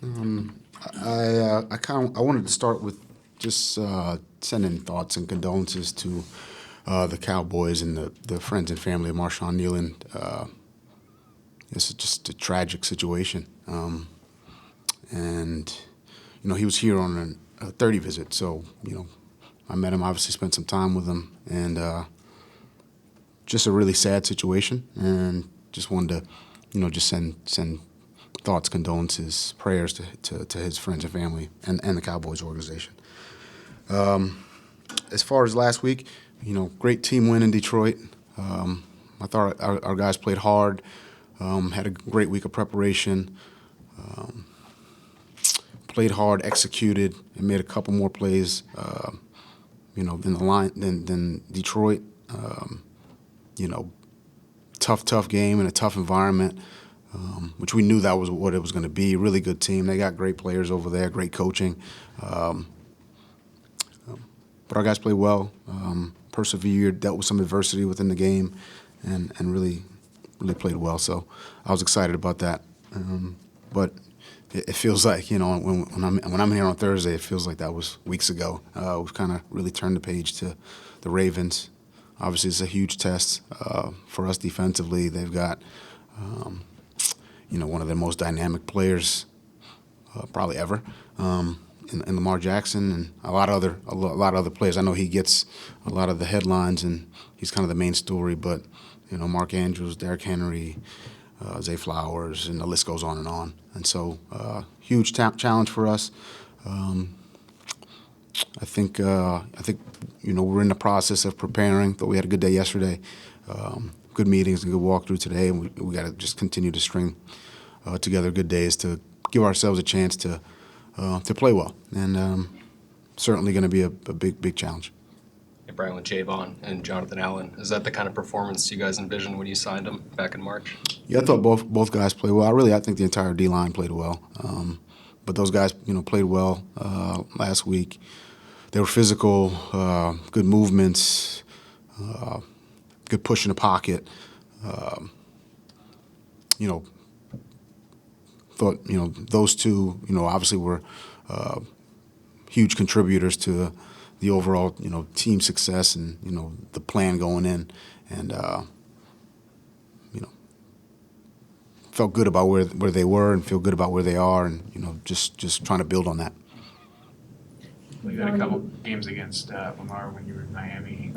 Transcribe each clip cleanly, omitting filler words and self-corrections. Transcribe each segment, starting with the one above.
I wanted to start with just sending thoughts and condolences to the Cowboys and the friends and family of Marshawn Nealon. This is just a tragic situation, and he was here on a 30 visit, so I met him. Obviously, spent some time with him, and just a really sad situation, and just wanted to just send thoughts, condolences, prayers to his friends and family and the Cowboys organization. As far as last week, great team win in Detroit. I thought our guys played hard, had a great week of preparation, played hard, executed, and made a couple more plays, than Detroit. Tough game in a tough environment. Which we knew that was what it was going to be. Really good team. They got great players over there, great coaching. But our guys played well, persevered, dealt with some adversity within the game, and really played well. So I was excited about that. But it feels like, when I'm here on Thursday, it feels like that was weeks ago. We've kind of really turned the page to the Ravens. Obviously, it's a huge test for us defensively. They've got one of the most dynamic players probably ever, in Lamar Jackson, and a lot of other players. I know he gets a lot of the headlines, and he's kind of the main story. But Mark Andrews, Derrick Henry, Zay Flowers, and the list goes on and on. And so, huge challenge for us. I think we're in the process of preparing. Thought we had a good day yesterday. Good meetings and good walkthrough today, and we got to just continue to string together good days to give ourselves a chance to play well, and certainly going to be a big challenge. Hey, Brian, with Javon and Jonathan Allen, is that the kind of performance you guys envisioned when you signed them back in March? Yeah, I thought both guys played well. I think the entire D line played well, but those guys played well last week. They were physical, good movements. Good push in the pocket. Thought those two obviously were huge contributors to the overall team success and the plan going in, and felt good about where they were and feel good about where they are, and just trying to build on that. Well, you had a couple games against Lamar when you were in Miami.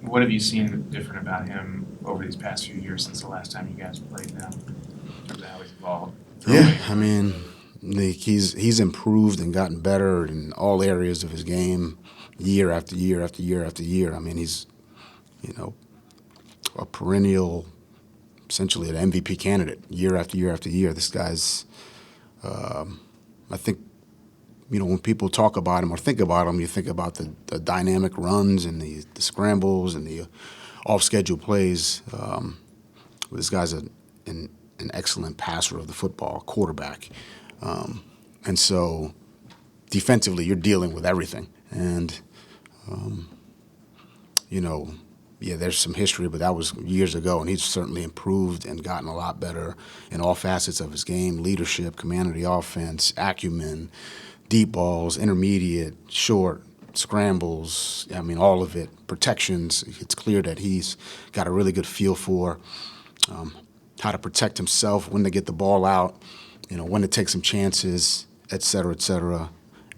What have you seen different about him over these past few years since the last time you guys played now? In terms of how he's evolved? Yeah, I mean, he's improved and gotten better in all areas of his game, year after year after year after year. I mean, he's a perennial, essentially an MVP candidate, year after year after year. This guy's, I think, when people talk about him or think about him, you think about the dynamic runs and the scrambles and the off-schedule plays. This guy's an excellent passer of the football, quarterback. And so defensively, you're dealing with everything. And, there's some history, but that was years ago, and he's certainly improved and gotten a lot better in all facets of his game: leadership, command of the offense, acumen, deep balls, intermediate, short, scrambles, I mean, all of it, protections. It's clear that he's got a really good feel for how to protect himself, when to get the ball out, when to take some chances, et cetera, et cetera.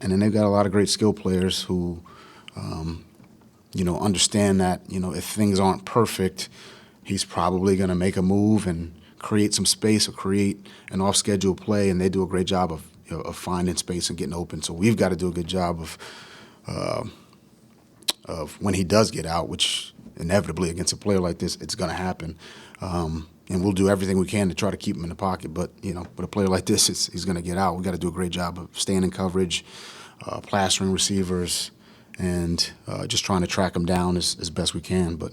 And then they've got a lot of great skill players who, understand that, if things aren't perfect, he's probably going to make a move and create some space or create an off-schedule play, and they do a great job of finding space and getting open. So we've got to do a good job of when he does get out, which inevitably against a player like this, it's going to happen. And we'll do everything we can to try to keep him in the pocket. But, with a player like this, he's going to get out. We've got to do a great job of staying in coverage, plastering receivers, and just trying to track him down as best we can. But,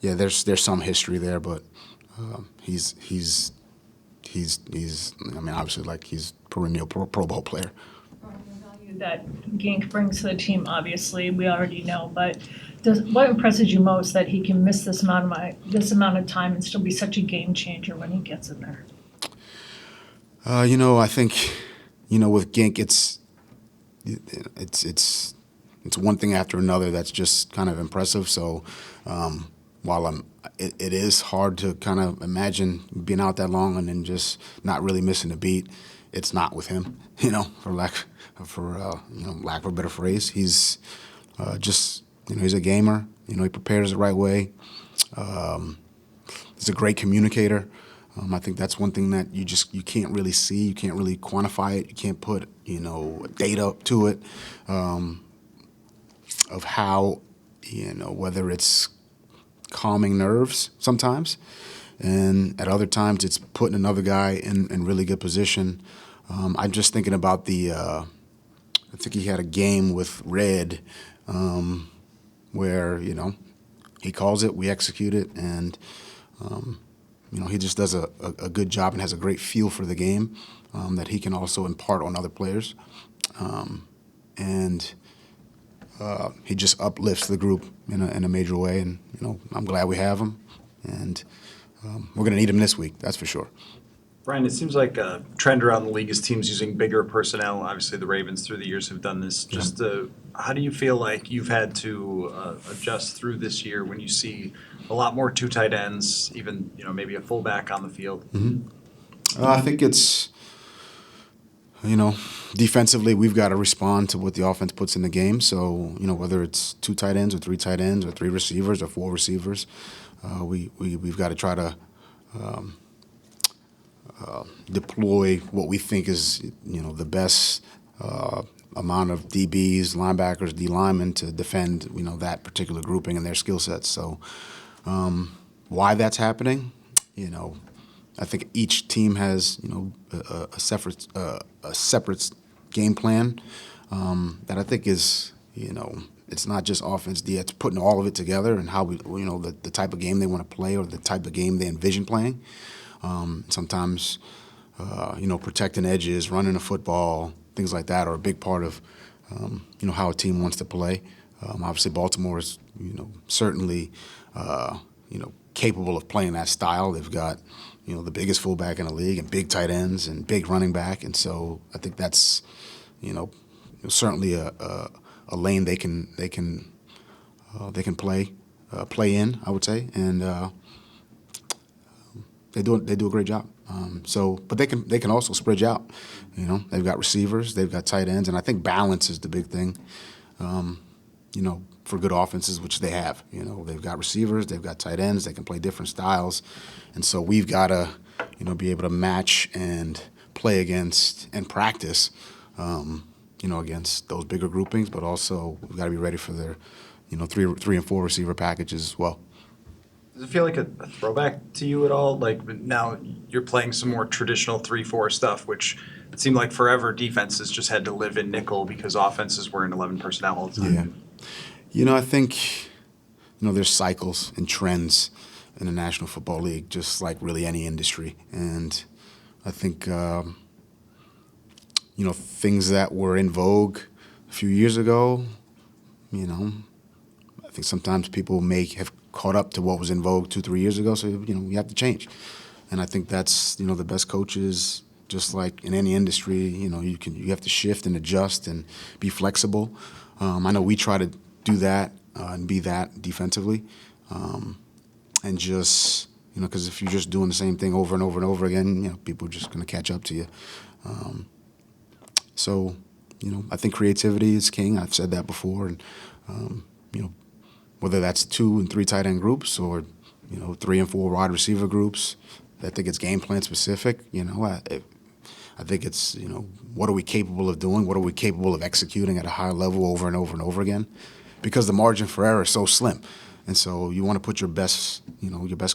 there's some history there, but he's I mean, obviously, he's perennial Pro Bowl player. The value that Gink brings to the team, obviously, we already know, but what impresses you most that he can miss this amount of time and still be such a game changer when he gets in there? I think, with Gink, it's one thing after another that's just kind of impressive. So while it is hard to kind of imagine being out that long and then just not really missing a beat. It's not with him, lack of a better phrase. He's just he's a gamer. He prepares the right way. He's a great communicator. I think that's one thing that you can't really see. You can't really quantify it. You can't put data to it of how whether it's calming nerves sometimes, and at other times it's putting another guy in really good position. I'm just thinking about I think he had a game with Red where he calls it, we execute it, and he just does a good job and has a great feel for the game that he can also impart on other players. And he just uplifts the group in a major way. And, I'm glad we have him. And we're going to need him this week, that's for sure. Brian, it seems like a trend around the league is teams using bigger personnel. Obviously, the Ravens through the years have done this. Just how do you feel like you've had to adjust through this year when you see a lot more two tight ends, even maybe a fullback on the field? I think it's defensively we've got to respond to what the offense puts in the game. So whether it's two tight ends or three tight ends or three receivers or four receivers, we've got to try to deploy what we think is the best amount of DBs, linebackers, D linemen to defend that particular grouping and their skill sets. So why that's happening, I think each team has a separate game plan that I think is it's not just offense, it's putting all of it together and how we the type of game they want to play or the type of game they envision playing. Sometimes, protecting edges, running a football, things like that are a big part of, how a team wants to play. Obviously, Baltimore is, certainly, capable of playing that style. They've got, the biggest fullback in the league and big tight ends and big running back. And so I think that's, certainly a lane they can play in, I would say. And, they do a great job. But they can also spread you out. They've got receivers, they've got tight ends, and I think balance is the big thing. For good offenses, which they have. They've got receivers, they've got tight ends, they can play different styles, and so we've got to be able to match and play against and practice against those bigger groupings, but also we've got to be ready for their three and four receiver packages as well. Does it feel like a throwback to you at all? Like now you're playing some more traditional 3-4 stuff, which it seemed like forever defenses just had to live in nickel because offenses were in 11 personnel all the time. Yeah. I think, there's cycles and trends in the National Football League, just like really any industry. And I think, things that were in vogue a few years ago, I think sometimes people may have caught up to what was in vogue 2-3 years ago. So, we have to change. And I think that's, the best coaches, just like in any industry, you have to shift and adjust and be flexible. I know we try to do that and be that defensively. And just, because if you're just doing the same thing over and over and over again, people are just going to catch up to you. So, I think creativity is king. I've said that before. And, whether that's 2 and 3 tight end groups or, 3 and 4 wide receiver groups, I think it's game plan specific. I think it's, what are we capable of doing? What are we capable of executing at a high level over and over and over again? Because the margin for error is so slim. And so you want to put your best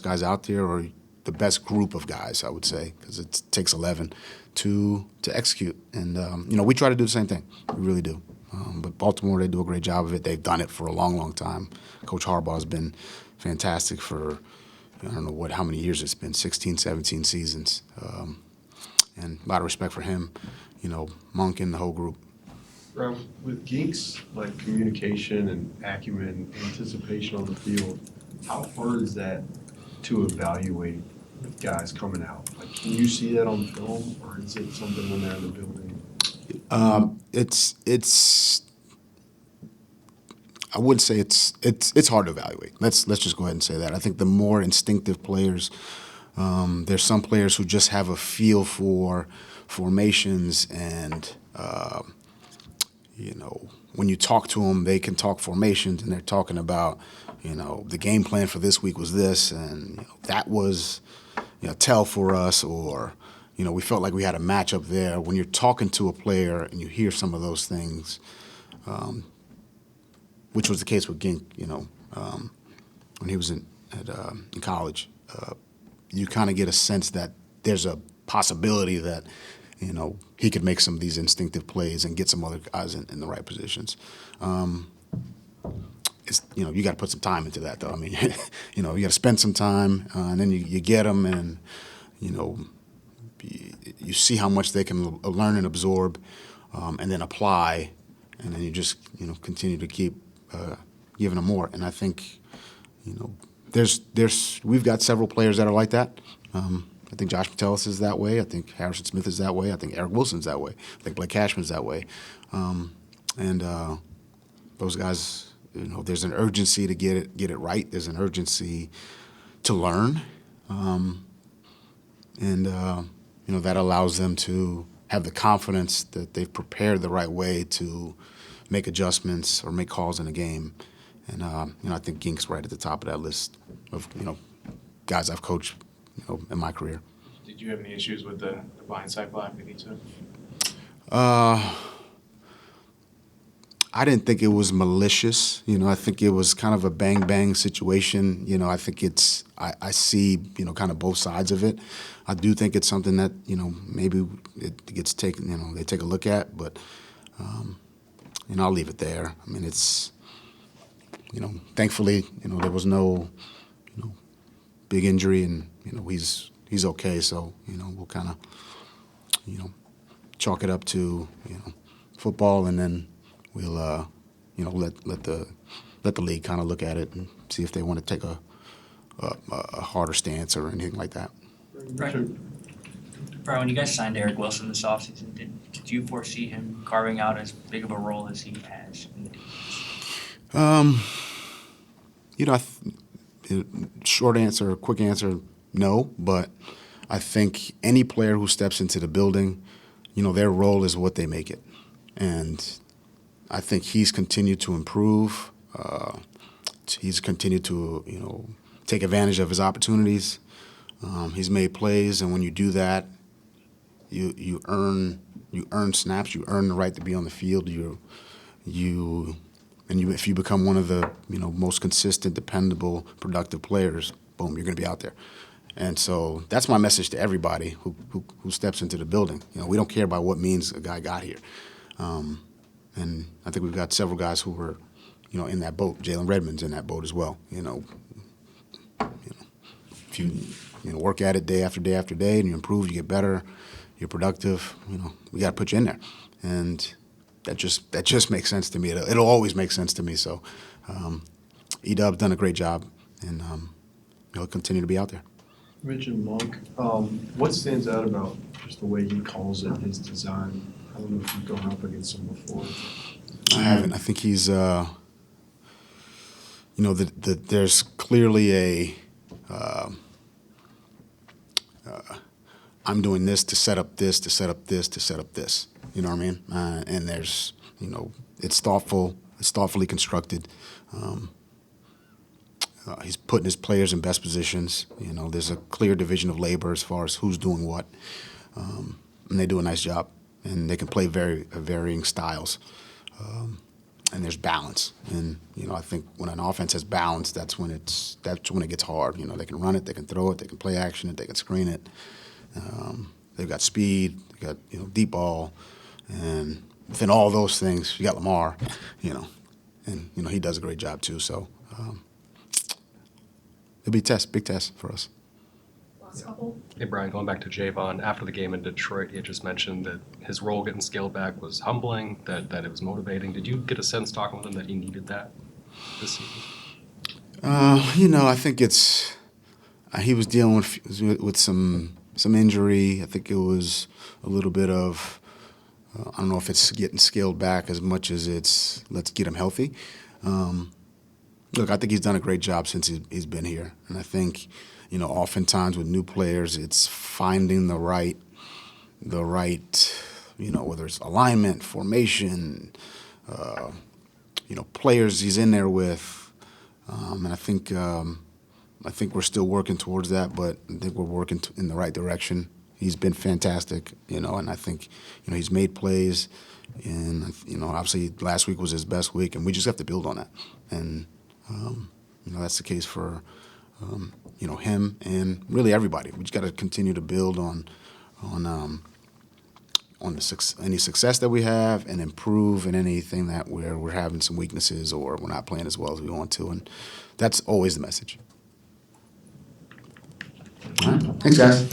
guys out there, or the best group of guys, I would say, because it takes 11 to execute. And, we try to do the same thing. We really do. But Baltimore, they do a great job of it. They've done it for a long, long time. Coach Harbaugh's been fantastic for, I don't know how many years it's been, 16, 17 seasons. And a lot of respect for him, Monk and the whole group. With Gink's communication and acumen, anticipation on the field, how hard is that to evaluate with guys coming out? Like, can you see that on film, or is it something when they're in the building? It's. I would say it's hard to evaluate. Let's just go ahead and say that. I think the more instinctive players, there's some players who just have a feel for formations, and when you talk to them, they can talk formations, and they're talking about the game plan for this week was this, and that was tell for us, or we felt like we had a matchup there. When you're talking to a player and you hear some of those things, which was the case with Gink, when he was in college, you kind of get a sense that there's a possibility that he could make some of these instinctive plays and get some other guys in the right positions. It's you got to put some time into that, though. I mean, you got to spend some time, and then you get them, and you see how much they can learn and absorb, and then apply, and then you just continue to keep giving them more. And I think we've got several players that are like that. I think Josh Metellus is that way. I think Harrison Smith is that way. I think Eric Wilson's that way. I think Blake Cashman's that way. And those guys, there's an urgency to get it right. There's an urgency to learn, and that allows them to have the confidence that they've prepared the right way to make adjustments or make calls in a game. And I think Gink's right at the top of that list of guys I've coached in my career. Did you have any issues with the blindside block that he took? I didn't think it was malicious. I think it was kind of a bang-bang situation. I think I see, kind of both sides of it. I do think it's something that, maybe it gets taken, they take a look at, but, I'll leave it there. I mean, it's, thankfully, there was no, big injury, and, he's okay. So, we'll kind of, chalk it up to, football, and then we'll, let the league kind of look at it and see if they want to take a harder stance or anything like that. Brian, when you guys signed Eric Wilson this offseason, did you foresee him carving out as big of a role as he has in the defense? Short answer, quick answer, no. But I think any player who steps into the building, their role is what they make it. And I think he's continued to improve. He's continued to, take advantage of his opportunities. He's made plays, and when you do that, you earn snaps. You earn the right to be on the field. If you become one of the most consistent, dependable, productive players, boom, you're going to be out there. And so that's my message to everybody who steps into the building. We don't care about what means a guy got here. And I think we've got several guys who were, in that boat. Jalen Redmond's in that boat as well. If you work at it day after day after day, and you improve, you get better, you're productive. We got to put you in there, and that just makes sense to me. It'll always make sense to me. So, E-Dub's done a great job, and he'll continue to be out there. You mentioned Monk. What stands out about just the way he calls it, his design? I don't know if you've gone up against him before. I haven't. I think he's, there's clearly a, I'm doing this to set up this, to set up this, to set up this. You know what I mean? And there's, it's thoughtful, it's thoughtfully constructed. He's putting his players in best positions. There's a clear division of labor as far as who's doing what, and they do a nice job. And they can play varying styles, and there's balance. And I think when an offense has balance, that's when it gets hard. They can run it, they can throw it, they can play action it, they can screen it. They've got speed, they got deep ball, and within all those things, you got Lamar, and he does a great job too. So it'll be a big test for us. Hey, Brian, going back to Javon, after the game in Detroit, he had just mentioned that his role getting scaled back was humbling, that it was motivating. Did you get a sense talking with him that he needed that this season? I think He was dealing with some injury. I think it was a little bit of I don't know if it's getting scaled back as much as it's let's get him healthy. Look, I think he's done a great job since he's been here, and I think oftentimes with new players, it's finding the right whether it's alignment, formation, players he's in there with, and I think we're still working towards that, but I think we're working in the right direction. He's been fantastic, and I think he's made plays, and obviously last week was his best week, and we just have to build on that, and that's the case for him and really everybody. We just got to continue to build on any success that we have and improve in anything that we're having some weaknesses or we're not playing as well as we want to, and that's always the message. All right. Thanks, guys.